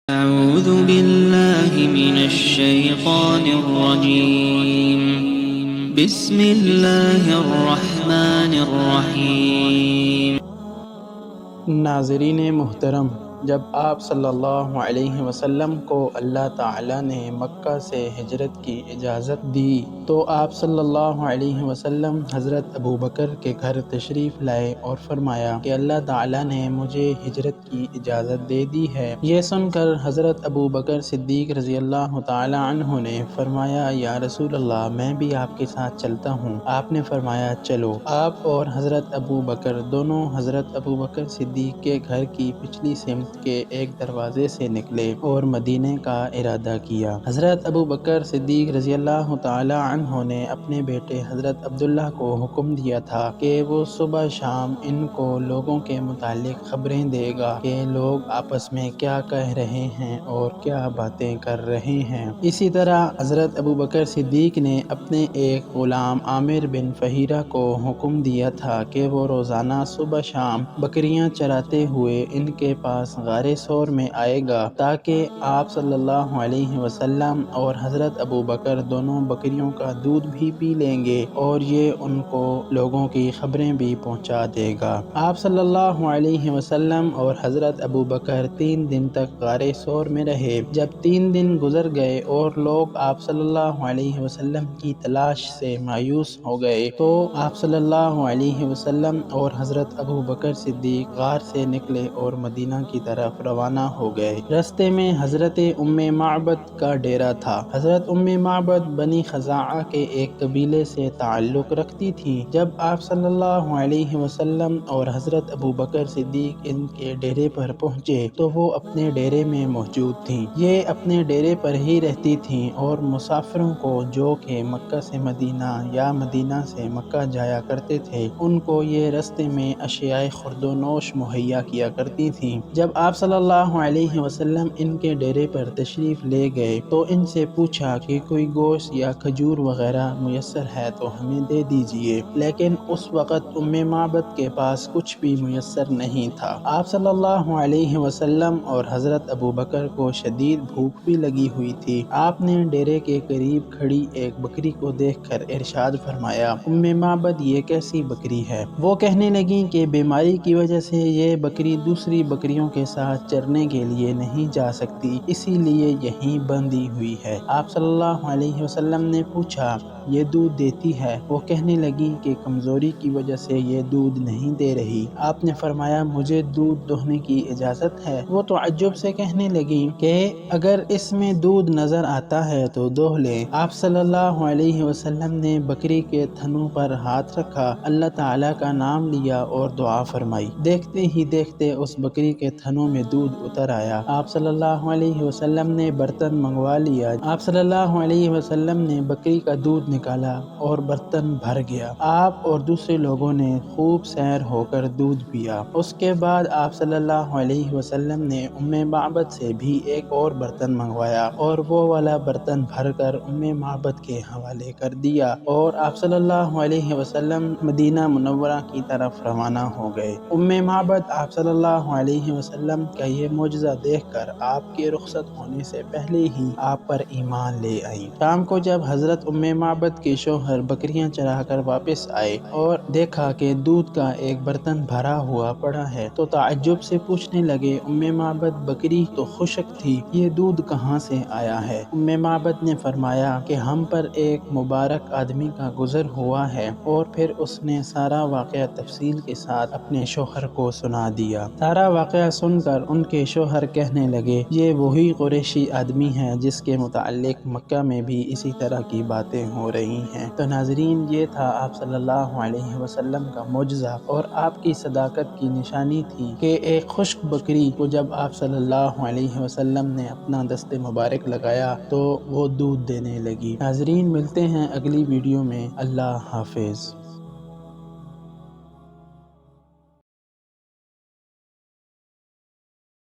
أعوذ بالله من الشيطان الرجيم. بسم الله الرحمن الرحيم. ناظرین محترم، جب آپ صلی اللہ علیہ وسلم کو اللہ تعالیٰ نے مکہ سے ہجرت کی اجازت دی تو آپ صلی اللہ علیہ وسلم حضرت ابوبکر کے گھر تشریف لائے اور فرمایا کہ اللہ تعالیٰ نے مجھے ہجرت کی اجازت دے دی ہے۔ یہ سن کر حضرت ابوبکر صدیق رضی اللہ تعالیٰ عنہ نے فرمایا، یا رسول اللہ، میں بھی آپ کے ساتھ چلتا ہوں۔ آپ نے فرمایا، چلو۔ آپ اور حضرت ابوبکر دونوں حضرت ابوبکر صدیق کے گھر کی پچھلی سمت کے ایک دروازے سے نکلے اور مدینے کا ارادہ کیا۔ حضرت ابوبکر صدیق رضی اللہ تعالی عنہ نے اپنے بیٹے حضرت عبداللہ کو حکم دیا تھا کہ وہ صبح شام ان کو لوگوں کے متعلق خبریں دے گا کہ لوگ آپس میں کیا کہہ رہے ہیں اور کیا باتیں کر رہے ہیں۔ اسی طرح حضرت ابوبکر صدیق نے اپنے ایک غلام عامر بن فہیرہ کو حکم دیا تھا کہ وہ روزانہ صبح شام بکریاں چراتے ہوئے ان کے پاس غار ثور میں آئے گا تاکہ آپ صلی اللہ علیہ وسلم اور حضرت ابوبکر دونوں بکریوں کا دودھ بھی پی لیں گے اور یہ ان کو لوگوں کی خبریں بھی پہنچا دے گا۔ آپ صلی اللہ علیہ وسلم اور حضرت ابوبکر 3 دن تک غار ثور میں رہے۔ جب 3 دن گزر گئے اور لوگ آپ صلی اللہ علیہ وسلم کی تلاش سے مایوس ہو گئے تو آپ صلی اللہ علیہ وسلم اور حضرت ابوبکر صدیق غار سے نکلے اور مدینہ کی طرف روانہ ہو گئے۔ رستے میں حضرت معبد کا ڈیرا تھا۔ حضرت معبد بنی خزاعہ کے ایک قبیلے سے تعلق رکھتی تھی۔ جب آپ صلی اللہ علیہ وسلم اور حضرت ابوبکر صدیق ان کے ڈیرے پر پہنچے تو وہ اپنے ڈیرے میں موجود تھیں۔ یہ اپنے ڈیرے پر ہی رہتی تھیں اور مسافروں کو جو کہ مکہ سے مدینہ یا مدینہ سے مکہ جایا کرتے تھے ان کو یہ رستے میں اشیاء خورد و نوش مہیا کیا کرتی تھیں۔ جب آپ صلی اللہ علیہ وسلم ان کے ڈیرے پر تشریف لے گئے تو ان سے پوچھا کہ کوئی گوشت یا کھجور وغیرہ میسر ہے تو ہمیں دے دیجئے، لیکن اس وقت معبد کے پاس کچھ بھی میسر نہیں تھا۔ آپ صلی اللہ علیہ وسلم اور حضرت ابوبکر کو شدید بھوک بھی لگی ہوئی تھی۔ آپ نے ڈیرے کے قریب کھڑی ایک بکری کو دیکھ کر ارشاد فرمایا، معبد، یہ کیسی بکری ہے؟ وہ کہنے لگیں کہ بیماری کی وجہ سے یہ بکری دوسری بکریوں کے ساتھ چرنے کے لیے نہیں جا سکتی، اسی لیے یہیں بندھی ہوئی ہے۔ آپ صلی اللہ علیہ وسلم نے پوچھا، یہ دودھ دیتی ہے؟ وہ کہنے لگی کہ کمزوری کی وجہ سے یہ دودھ نہیں دے رہی۔ آپ نے فرمایا، مجھے دودھ دوہنے کی اجازت ہے؟ وہ تعجب سے کہنے لگی کہ اگر اس میں دودھ نظر آتا ہے تو دوہ لیں۔ آپ صلی اللہ علیہ وسلم نے بکری کے تھنوں پر ہاتھ رکھا، اللہ تعالیٰ کا نام لیا اور دعا فرمائی۔ دیکھتے ہی دیکھتے اس بکری کے تھنوں میں دودھ اتر آیا۔ آپ صلی اللہ علیہ وسلم نے برتن منگوا لیا۔ آپ صلی اللہ علیہ وسلم نے بکری کا دودھ نکالا اور برتن بھر گیا۔ آپ اور دوسرے لوگوں نے خوب سیر ہو کر دودھ پیا۔ اس کے بعد آپ صلی اللہ علیہ وسلم نے معبد سے بھی ایک اور برتن منگوایا اور وہ والا برتن بھر کر معبد کے حوالے کر دیا اور آپ صلی اللہ علیہ وسلم مدینہ منورہ کی طرف روانہ ہو گئے۔ معبد آپ صلی اللہ علیہ وسلم کا یہ معجزہ دیکھ کر آپ کے رخصت ہونے سے پہلے ہی آپ پر ایمان لے آئیں۔ شام کو جب حضرت معبد کے شوہر بکریاں چرا کر واپس آئے اور دیکھا کہ دودھ کا ایک برتن بھرا ہوا پڑا ہے تو تعجب سے پوچھنے لگے، معبد، بکری تو خشک تھی، یہ دودھ کہاں سے آیا ہے؟ معبد نے فرمایا کہ ہم پر ایک مبارک آدمی کا گزر ہوا ہے، اور پھر اس نے سارا واقعہ تفصیل کے ساتھ اپنے شوہر کو سنا دیا۔ سارا واقعہ سن کر ان کے شوہر کہنے لگے، یہ وہی قریشی آدمی ہے جس کے متعلق مکہ میں بھی اسی طرح کی باتیں ہو رہی ہیں۔ تو ناظرین، یہ تھا آپ صلی اللہ علیہ وسلم کا معجزہ اور آپ کی صداقت کی نشانی تھی کہ ایک خشک بکری کو جب آپ صلی اللہ علیہ وسلم نے اپنا دست مبارک لگایا تو وہ دودھ دینے لگی۔ ناظرین، ملتے ہیں اگلی ویڈیو میں۔ اللہ حافظ۔